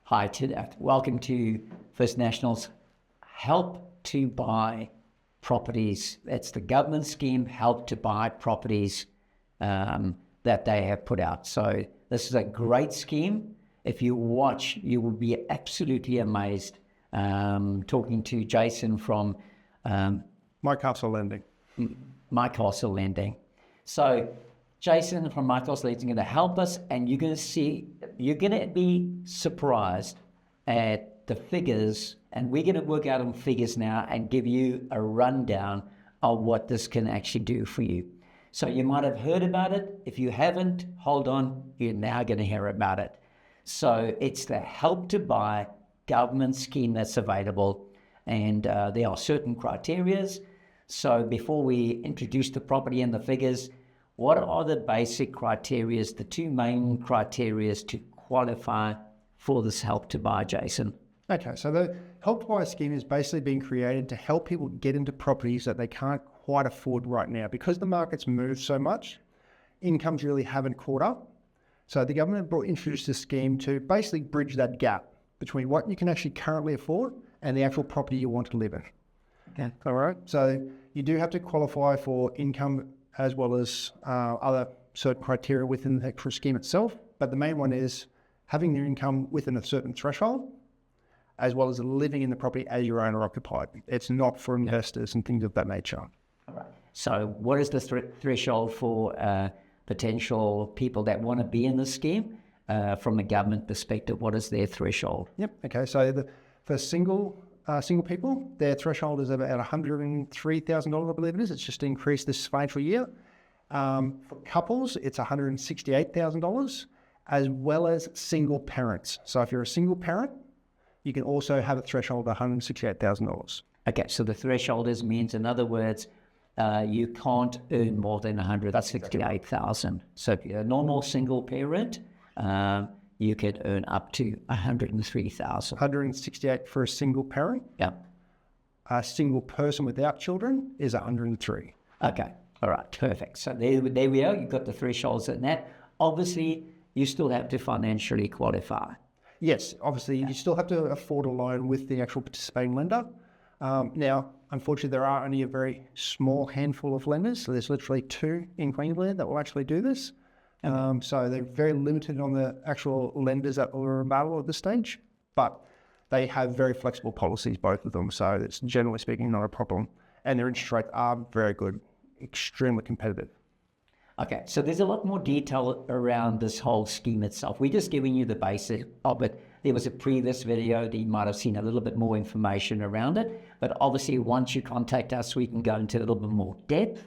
Hi, welcome to First National's Help to Buy Properties. That's the government scheme, Help to Buy Properties, that they have put out. So this is a great scheme. If you watch, you will be absolutely amazed. Talking to Jason from My Castle Lending. My Castle Lending. So Jason from My Castle Lending is going to help us, and you're going to be surprised at the figures, and we're going to work out on figures now and give you a rundown of what this can actually do for you. So you might have heard about it. If you haven't, hold on, you're now going to hear about it. So it's the Help to Buy government scheme that's available, and there are certain criterias. So before we introduce the property and the figures, what are the basic criterias, the two main criterias to qualify for this Help to Buy, Jason? Okay, so the Help to Buy scheme is basically being created to help people get into properties that they can't quite afford right now. Because the market's moved so much, incomes really haven't caught up. So the government introduced this scheme to basically bridge that gap between what you can actually currently afford and the actual property you want to live in. Okay. All right, so you do have to qualify for income as well as other certain criteria within the actual scheme itself. But the main one is having your income within a certain threshold, as well as living in the property as your owner occupied. It's not for investors and things of that nature. All right. So what is the threshold for potential people that want to be in the scheme? From a government perspective, what is their threshold? Yep. Okay. So for single people, their threshold is about $103,000, I believe it is. It's just increased this financial year. For couples, it's $168,000, as well as single parents. So if you're a single parent, you can also have a threshold of $168,000. Okay, so the threshold means, in other words, you can't earn more than $168,000. So if you're a normal single parent, you could earn up to $103,000. $168 for a single parent. Yeah. A single person without children is $103. Okay. All right. Perfect. So there we are. You've got the thresholds in that. Obviously, you still have to financially qualify. Yes. Obviously, you still have to afford a loan with the actual participating lender. Now, unfortunately, there are only a very small handful of lenders. So there's literally 2 in Queensland that will actually do this. So they're very limited on the actual lenders that are available at this stage, but they have very flexible policies, both of them. So it's generally speaking not a problem. And their interest rates are very good, extremely competitive. Okay, so there's a lot more detail around this whole scheme itself. We're just giving you the basic of it. There was a previous video that you might have seen a little bit more information around it, but obviously once you contact us, we can go into a little bit more depth.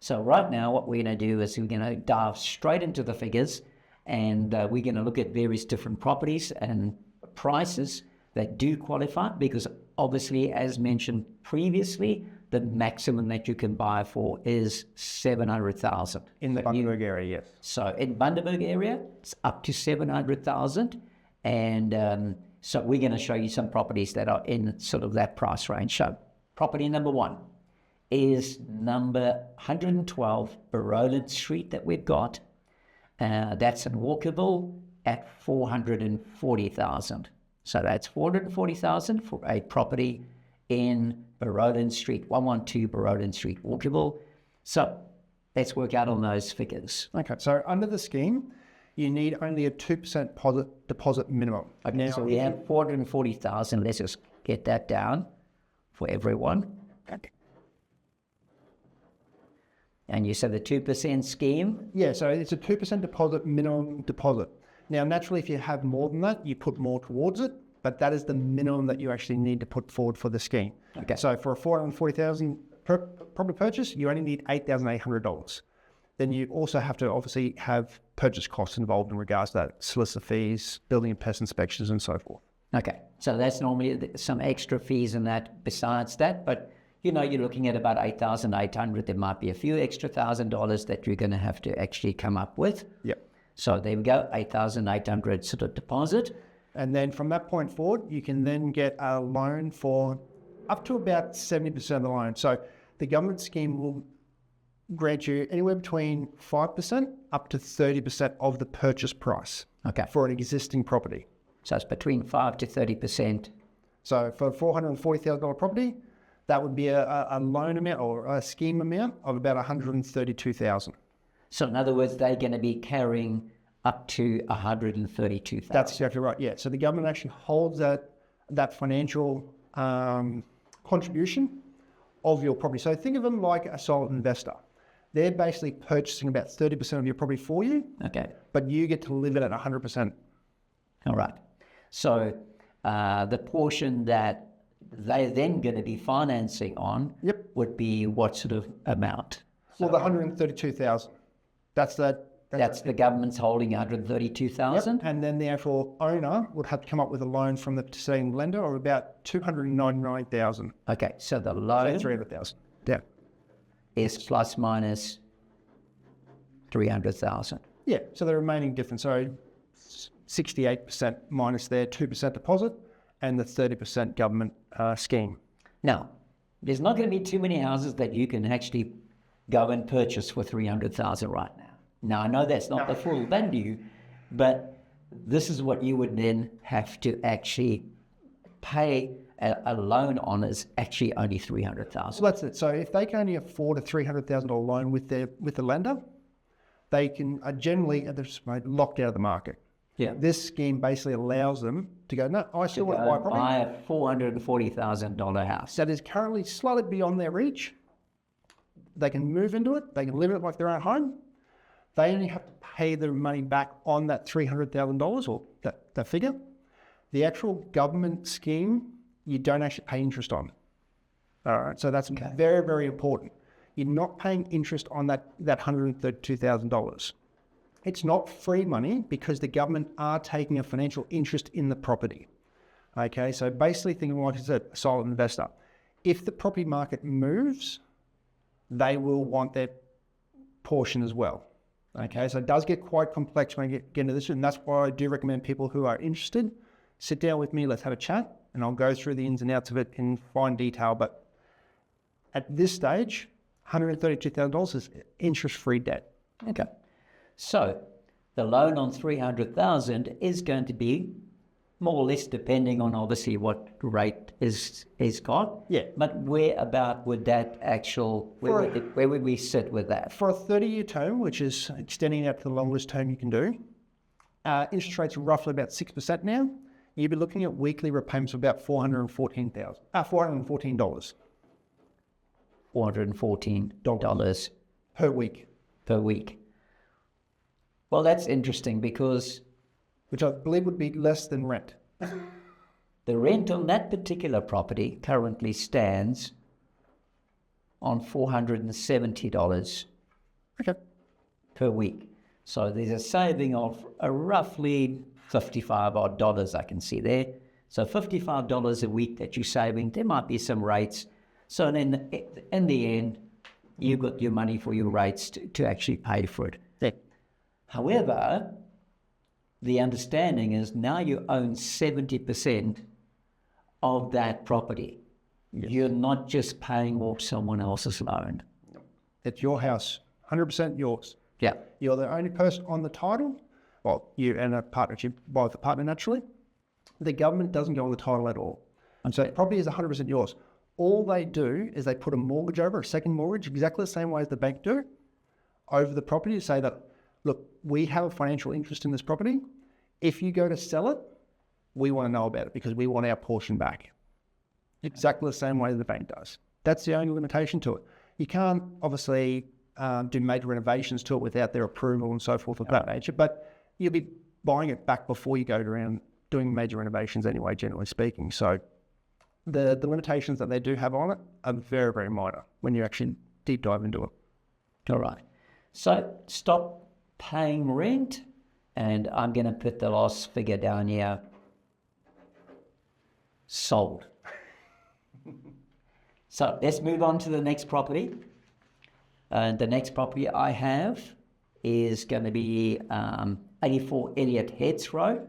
So right now, what we're going to do is we're going to dive straight into the figures, and we're going to look at various different properties and prices that do qualify, because obviously, as mentioned previously, the maximum that you can buy for is $700,000. In the Bundaberg area, yes. So in Bundaberg area, it's up to $700,000, and so we're going to show you some properties that are in sort of that price range. So property number 1 is number 112 Baroland Street that we've got. That's in Walkerville at $440,000. So that's $440,000 for a property in Baroland Street, 112 Baroland Street, Walkerville. So let's work out on those figures. Okay, so under the scheme, you need only a 2% deposit minimum. Okay, now, so we have $440,000. Let's just get that down for everyone. Okay. And you said the 2% scheme? Yeah, so it's a 2% minimum deposit. Now, naturally, if you have more than that, you put more towards it, but that is the minimum that you actually need to put forward for the scheme. Okay. So for a $440,000 property purchase, you only need $8,800. Then you also have to obviously have purchase costs involved in regards to that, solicitor fees, building and pest inspections, and so forth. Okay, so that's normally some extra fees and that besides that, but you're looking at about $8,800. There might be a few extra $1,000 that you're going to have to actually come up with. Yep. So there we go, $8,800 sort of deposit. And then from that point forward, you can then get a loan for up to about 70% of the loan. So the government scheme will grant you anywhere between 5% up to 30% of the purchase price Okay. for an existing property. So it's between 5 to 30%. So for a $440,000 property, that would be a loan amount or a scheme amount of about $132,000. So in other words, they're going to be carrying up to $132,000. That's exactly right. Yeah. So the government actually holds that financial contribution of your property. So think of them like a solid investor. They're basically purchasing about 30% of your property for you. Okay. But you get to live it at 100%. All right. So the portion that they're then going to be financing on would be what sort of amount? Well, the 132,000. That's the government's holding 132,000. And then the actual owner would have to come up with a loan from the participating lender of about 299,000. Okay, so the loan 300,000. Yeah. Is plus minus 300,000. Yeah. So the remaining difference, so 68% minus their 2% deposit and the 30% government scheme. Now, there's not going to be too many houses that you can actually go and purchase for 300,000 right now. Now, I know that's not the full value, but this is what you would then have to actually pay a loan on is actually only 300,000. So that's it. So if they can only afford a $300,000 loan with the lender, they can generally they're locked out of the market. Yeah. This scheme basically allows them to go, no, I still want to buy a property. Buy a $440,000 house. That is currently slightly beyond their reach. They can move into it. They can live in it like their own home. They only have to pay the money back on that $300,000 or that figure. The actual government scheme, you don't actually pay interest on. All right, so that's very, very important. You're not paying interest on that $132,000. It's not free money because the government are taking a financial interest in the property. Okay, so basically think of like I said, a silent investor. If the property market moves, they will want their portion as well. Okay, so it does get quite complex when you get into this, and that's why I do recommend people who are interested, sit down with me, let's have a chat, and I'll go through the ins and outs of it in fine detail. But at this stage, $132,000 is interest-free debt. Okay. So the loan on 300,000 is going to be more or less depending on obviously what rate is got. Yeah. But where about would that where would we sit with that? For a 30-year term, which is extending out to the longest term you can do, interest rates are roughly about 6% now. You'd be looking at weekly repayments of about $414. $414 per week. Per week. Well, that's interesting because which I believe would be less than rent. The rent on that particular property currently stands on $470 per week. So there's a saving of roughly $55 odd I can see there. So $55 a week that you're saving. There might be some rates. So then in the end, you got your money for your rates to actually pay for it. Yeah. However, the understanding is now you own 70% of that property. Yes. You're not just paying off someone else's loan. It's your house, 100% yours. Yeah. You're the only person on the title. Well, you and a partnership buy with a partner naturally. The government doesn't go on the title at all. And so the property is 100% yours. All they do is they put a mortgage over, a second mortgage, exactly the same way as the bank do, over the property to say that, look, we have a financial interest in this property. If you go to sell it, we want to know about it because we want our portion back. Exactly the same way the bank does. That's the only limitation to it. You can't obviously do major renovations to it without their approval and so forth of that nature, but you'll be buying it back before you go around doing major renovations anyway, generally speaking. So the limitations that they do have on it are very, very minor when you actually deep dive into it. All right. So stop paying rent, and I'm going to put the last figure down here. Sold. So let's move on to the next property. And the next property I have is going to be 84 Elliott Heads Road.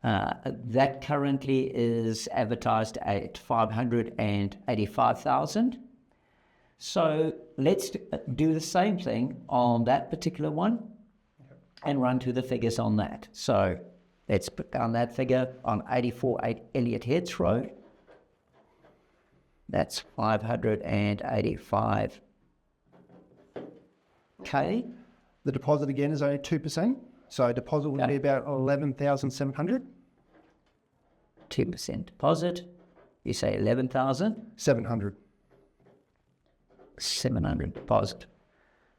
That currently is advertised at $585,000. So let's do the same thing on that particular one and run through the figures on that. So Let's put down that figure on 84 Elliot Heads Road. That's 585. Okay. The deposit again is only 2%. So deposit would be about 11,700. 2% deposit. You say 11,000? 700. 700 deposit.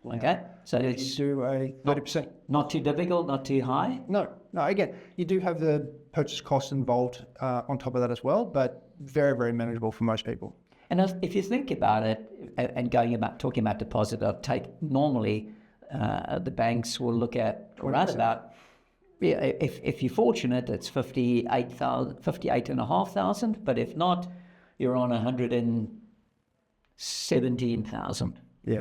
Okay. So it's Do a 30%. not too difficult, not too high. No. Again, you do have the purchase cost involved on top of that as well, but very, very manageable for most people. And if you think about it, and talking about deposit, normally the banks will look at around about, if you're fortunate, it's 58,500, but if not, you're on 117,000. Yeah.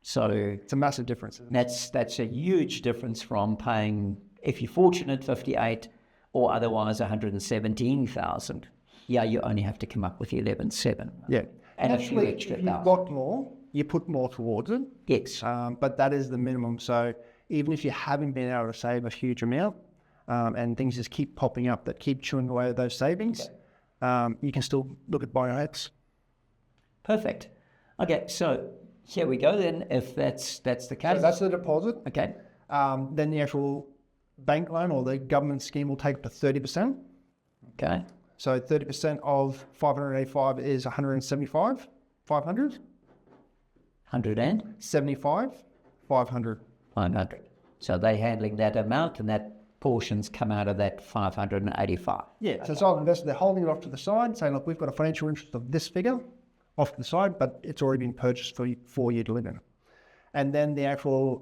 So It's a massive difference. that's a huge difference from paying, if you're fortunate, 58, or otherwise 117,000. Yeah, you only have to come up with 11,700. Yeah. And Actually, a few extra if you've thousand. got more, you put more towards it. Yes. But that is the minimum. So even if you haven't been able to save a huge amount, and things just keep popping up that keep chewing away at those savings, you can still look at buying a house. Perfect. Okay, so here we go then, if that's the case. So that's the deposit. Okay. Then the actual bank loan or the government scheme will take up to 30%. Okay. So 30% of 585 is 175, 500. 100 and 75, 500. 500. So they handling that amount, and that portions come out of that 585. Yeah, so it's all invested. They're holding it off to the side, saying, look, we've got a financial interest of this figure off to the side, but it's already been purchased for you to live in. And then the actual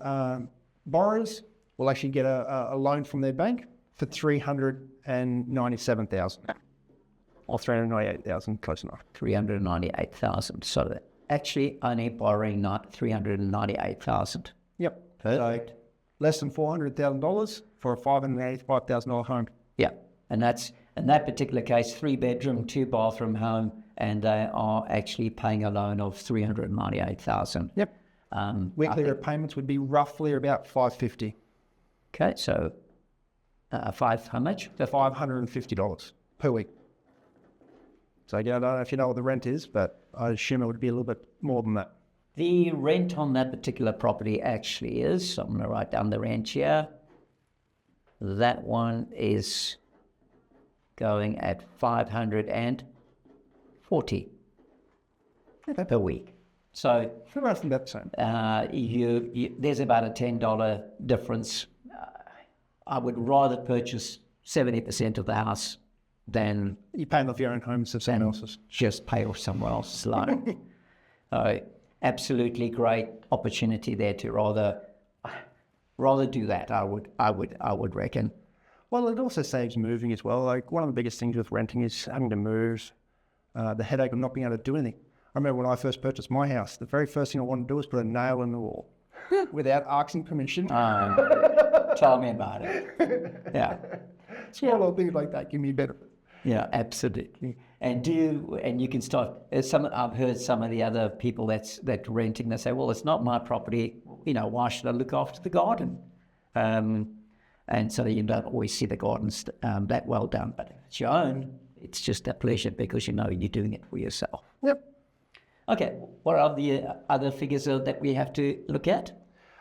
borrowers will actually get a loan from their bank for 397,000 or 398,000, close enough. 398,000. So they're actually only borrowing not 398,000. Yep. Perfect. So less than $400,000 for a $585,000 home. Yeah, and that's in that particular case, 3-bedroom, 2-bathroom home, and they are actually paying a loan of 398,000. Yep. Weekly repayments would be roughly about $550. Okay, so how much? $550 per week. So again, I don't know if you know what the rent is, but I assume it would be a little bit more than that. The rent on that particular property actually is, so I'm going to write down the rent here. That one is going at $540 per week. So Pretty much about the same. there's about a $10 difference. I would rather purchase 70% of the house than You're paying off your own home instead of someone else's. just pay off someone else's loan. Absolutely great opportunity there to rather do that. I would reckon. Well, it also saves moving as well. Like one of the biggest things with renting is having to move, the headache of not being able to do anything. I remember when I first purchased my house, the very first thing I wanted to do was put a nail in the wall without asking permission. Tell me about it. Yeah. Small little things like that give me benefit. Yeah, absolutely. And you can start. I've heard some of the other people that renting. They say, "Well, it's not my property. Why should I look after the garden?" And so you don't always see the gardens that well done. But if it's your own, it's just a pleasure because you're doing it for yourself. Yep. Okay. What are the other figures that we have to look at?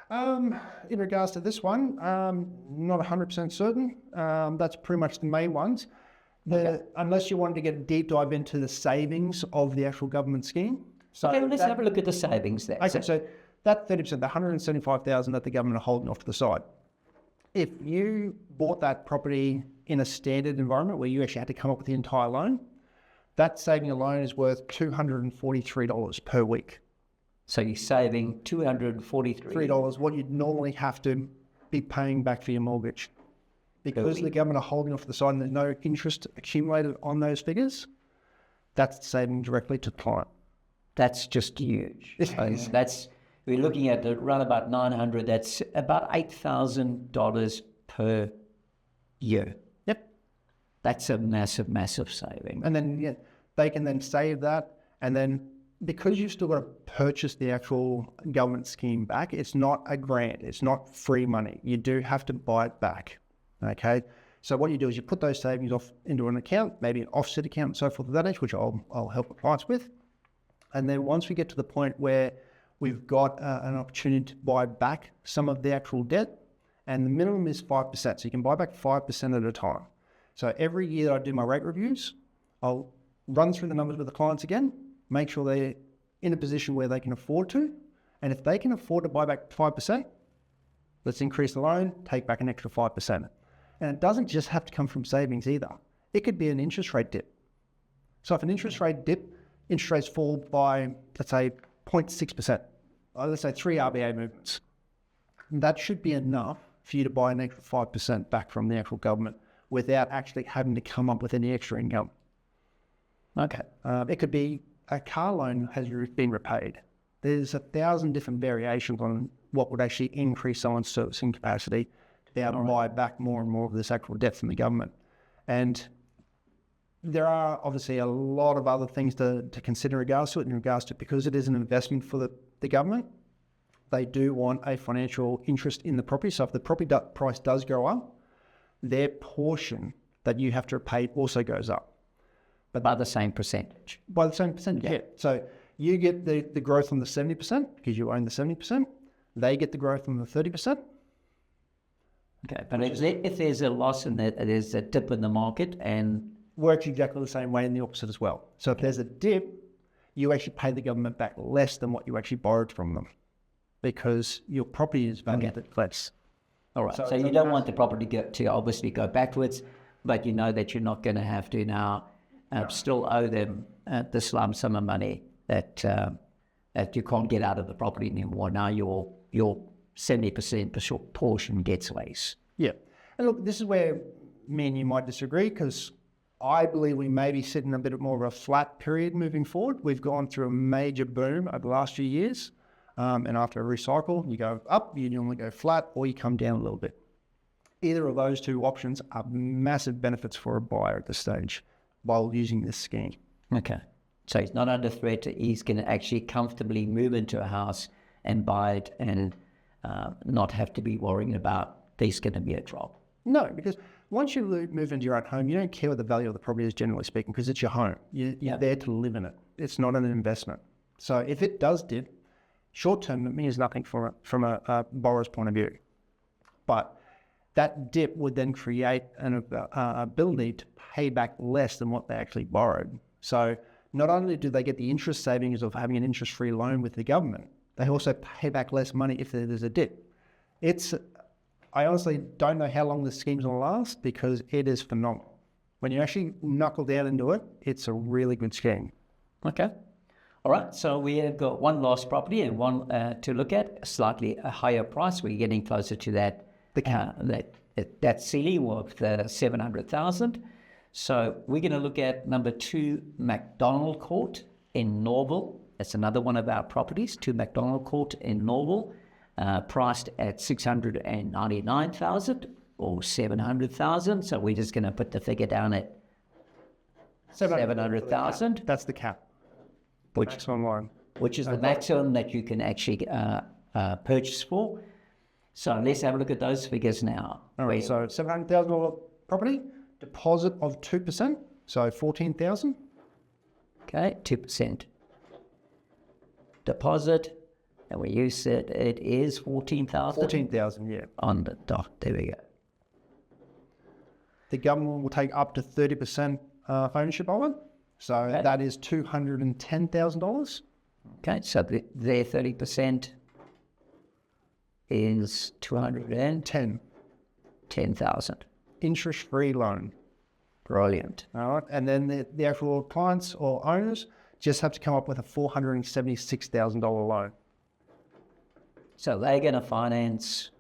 In regards to this one, not 100% certain. That's pretty much the main ones. Unless you wanted to get a deep dive into the savings of the actual government scheme. So Okay, let's have a look at the savings there. Okay, so that 30%, the 175,000 that the government are holding off to the side. If you bought that property in a standard environment where you actually had to come up with the entire loan, that saving alone is worth $243 per week. So you're saving $243. $3 what you'd normally have to be paying back for your mortgage. Because the government are holding off to the side and there's no interest accumulated on those figures, that's saving directly to the client. That's just huge. We're looking at around about 900. That's about $8,000 per year. Yep. That's a massive, massive saving. And then they can then save that, and then because you've still got to purchase the actual government scheme back, it's not a grant, it's not free money. You do have to buy it back. Okay, So what you do is you put those savings off into an account, maybe an offset account and so forth of that nature, which I'll help the clients with. And then once we get to the point where we've got an opportunity to buy back some of the actual debt, and the minimum is 5%. So you can buy back 5% at a time. So every year that I do my rate reviews, I'll run through the numbers with the clients again, make sure they're in a position where they can afford to. And if they can afford to buy back 5%, let's increase the loan, take back an extra 5%. And it doesn't just have to come from savings either. It could be an interest rate dip. So if an interest rate dip, interest rates fall by, let's say, 0.6%, or let's say 3 RBA movements, that should be enough for you to buy an extra 5% back from the actual government without actually having to come up with any extra income. Okay. It could be a car loan has been repaid. There's 1,000 different variations on what would actually increase someone's servicing capacity to be able to buy back more and more of this actual debt from the government. And there are obviously a lot of other things to consider in regards to it, because it is an investment for the government. They do want a financial interest in the property. So if the property price does go up, their portion that you have to pay also goes up. But by the same percentage. By the same percentage, yeah. So you get the growth on the 70% because you own the 70%. They get the growth on the 30%. Okay, but if there's a loss and there's a dip in the market, and works exactly the same way in the opposite as well. So if there's a dip, you actually pay the government back less than what you actually borrowed from them because your property is valued at less. All right, so you don't want the property to obviously go backwards, but you know that you're not going to have to now still owe them this lump sum of money that you can't get out of the property anymore. Now your 70% portion gets less. Yeah. And look, this is where me and you might disagree, because I believe we may be sitting a bit more of a flat period moving forward. We've gone through a major boom over the last few years. And after a recycle, you go up, you normally go flat, or you come down a little bit. Either of those two options are massive benefits for a buyer at this stage while using this scheme. Okay. So he's not under threat. He's going to actually comfortably move into a house and buy it and not have to be worrying about there's going to be a drop. No, because once you move into your own home, you don't care what the value of the property is, generally speaking, because it's your home. You're there to live in it. It's not an investment. So if it does dip, short term, it means nothing from a borrower's point of view. But that dip would then create an ability to pay back less than what they actually borrowed. So not only do they get the interest savings of having an interest-free loan with the government, they also pay back less money if there's a dip. I honestly don't know how long this scheme's going to last, because it is phenomenal. When you actually knuckle down into it, it's a really good scheme. Okay. All right. So we have got one last property and one to look at, slightly a higher price. We're getting closer to that ceiling of the 700,000. So we're going to look at number 2 McDonald Court in Norville. That's another one of our properties, 2 McDonald Court in Norville. Priced at 699,000 or 700,000. So we're just going to put the figure down at 700,000. That's the cap. Which is online. Which is the maximum that you can actually purchase for. So let's have a look at those figures now. All right. So $700,000 property, deposit of 2%, so 14,000. Okay, 2% deposit. And we use it is 14,000. 14,000, yeah. On the dot, there we go. The government will take up to 30% ownership of it. So that is $210,000. Okay, so their 30% is 210,000. Interest-free loan. Brilliant. All right, and then the actual clients or owners just have to come up with a $476,000 loan. So they're going to finance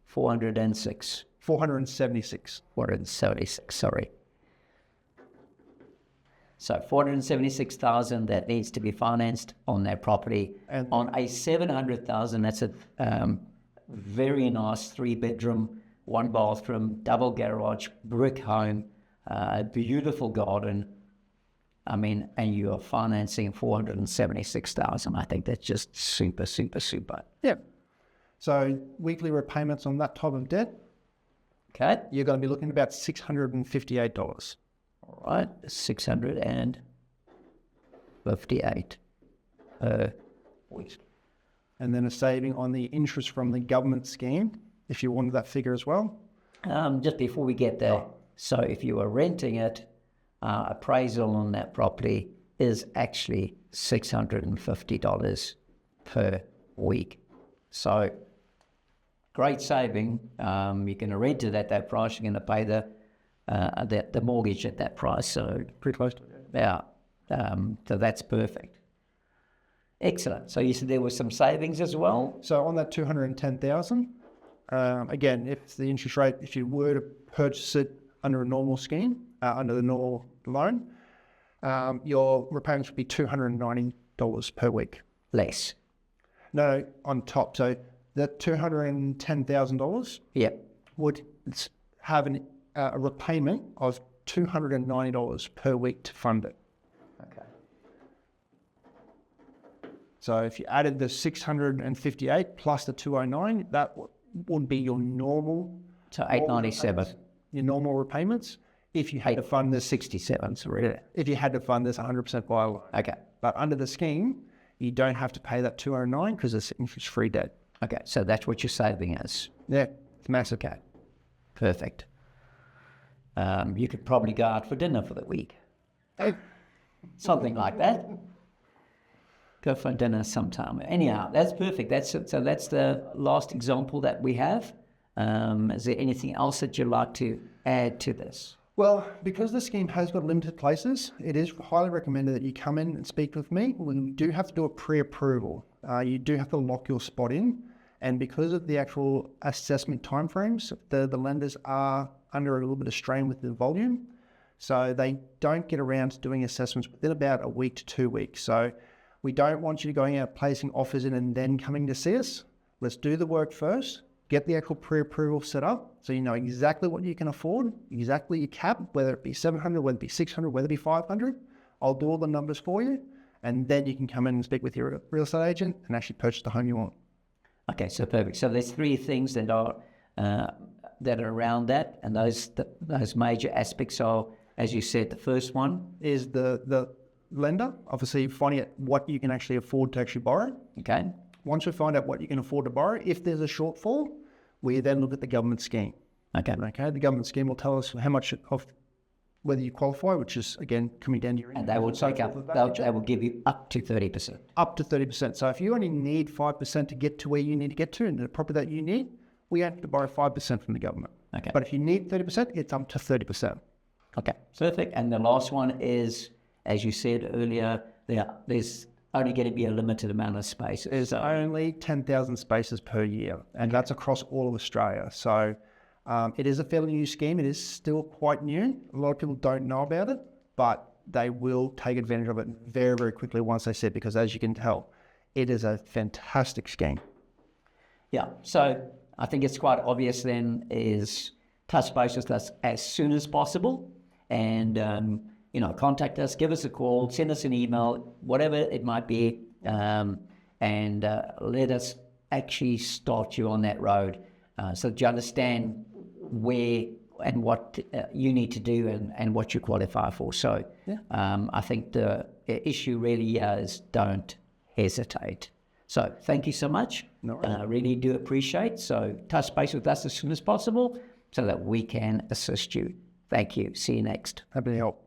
476. 476. 476, sorry. So 476,000 that needs to be financed on their property. And on a 700,000, that's a very nice 3-bedroom, 1-bathroom, double garage, brick home, beautiful garden. I mean, and you are financing 476,000. I think that's just super, super, super. Yeah. So weekly repayments on that type of debt, Okay. you're going to be looking at about $658. All right. 658 per week. And then a saving on the interest from the government scheme, if you wanted that figure as well. Just before we get there, so if you are renting it, appraisal on that property is actually $650 per week. So great saving. You're going to rent it at that price. You're going to pay the mortgage at that price. So Pretty close to it. yeah, so that's perfect. Excellent. So you said there were some savings as well. So on that 210,000, again, if the interest rate, if you were to purchase it under a normal scheme, under the normal loan, your repayments would be $290 per week. Less. No, on top. So that $210,000 Yep. would have a repayment of $290 per week to fund it. Okay. So if you added the 658 plus the 209, that would be your normal. So 897. Your normal repayments. If you had to fund this, 67. So really. if you had to fund this 100% by loan. Okay. But under the scheme, you don't have to pay that 209 because it's interest-free debt. Okay. So that's what your saving is. Yeah, it's massive. Okay. Perfect. You could probably go out for dinner for the week. Something like that. Go for dinner sometime. Anyhow, that's perfect. That's it. So that's the last example that we have. Is there anything else that you'd like to add to this? Well, because the scheme has got limited places, it is highly recommended that you come in and speak with me. We do have to do a pre-approval. You do have to lock your spot in. And because of the actual assessment timeframes, the lenders are under a little bit of strain with the volume. So they don't get around to doing assessments within about a week to 2 weeks. So we don't want you going out placing offers in and then coming to see us. Let's do the work first, get the actual pre-approval set up so you know exactly what you can afford, exactly your cap, whether it be 700, whether it be 600, whether it be 500. I'll do all the numbers for you, and then you can come in and speak with your real estate agent and actually purchase the home you want. Okay, so perfect. So there's three things that are around that, and those major aspects are, as you said, the first one is the lender, obviously finding out what you can actually afford to actually borrow. Okay. Once we find out what you can afford to borrow, if there's a shortfall, we then look at the government scheme. Okay. Okay. The government scheme will tell us how much of whether you qualify, which is again coming down to your income. And they will take up. They will give you up to 30%. Up to 30%. So if you only need 5% to get to where you need to get to, and the property that you need, we have to borrow 5% from the government. Okay. But if you need 30%, it's up to 30%. Okay. Perfect. And the last one is, as you said earlier, there's only going to be a limited amount of spaces. There's only 10,000 spaces per year, and that's across all of Australia. So it is a fairly new scheme. It is still quite new. A lot of people don't know about it, but they will take advantage of it very, very quickly once they see it, because as you can tell, it is a fantastic scheme. Yeah. So I think it's quite obvious then is touch base with us as soon as possible, and contact us, give us a call, send us an email, whatever it might be, and let us actually start you on that road so that you understand where and what you need to do and what you qualify for. So I think the issue really is don't hesitate. So thank you so much. No worries. Really do appreciate. So touch base with us as soon as possible so that we can assist you. Thank you. See you next. Happy to help.